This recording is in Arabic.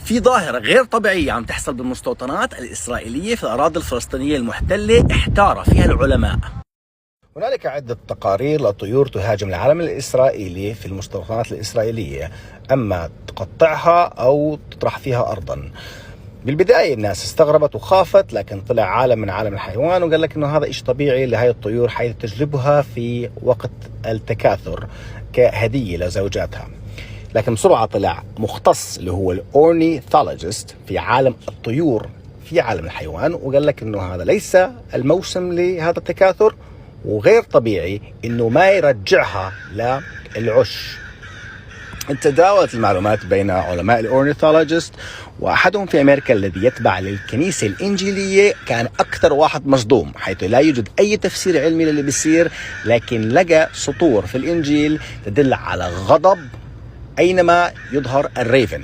في ظاهرة غير طبيعية عم تحصل بالمستوطنات الإسرائيلية في الأراضي الفلسطينية المحتلة احتار فيها العلماء. هنالك عدة تقارير لطيور تهاجم العلم الإسرائيلي في المستوطنات الإسرائيلية، أما تقطعها أو تطرح فيها أرضا. بالبداية الناس استغربت وخافت، لكن طلع عالم من عالم الحيوان وقال لك إنه هذا إشي طبيعي لهذه الطيور، حيث تجلبها في وقت التكاثر كهدية لزوجاتها. لكن بسرعة طلع مختص اللي هو الأورنيثولوجيست في عالم الطيور في عالم الحيوان، وقال لك إنه هذا ليس الموسم لهذا التكاثر، وغير طبيعي إنه ما يرجعها للعش. تداولت المعلومات بين علماء الأورنيثولوجيست، وأحدهم في أمريكا الذي يتبع للكنيسة الإنجيلية كان أكثر واحد مصدوم، حيث لا يوجد أي تفسير علمي للي بيصير، لكن لقى سطور في الإنجيل تدل على غضب أينما يظهر الريفن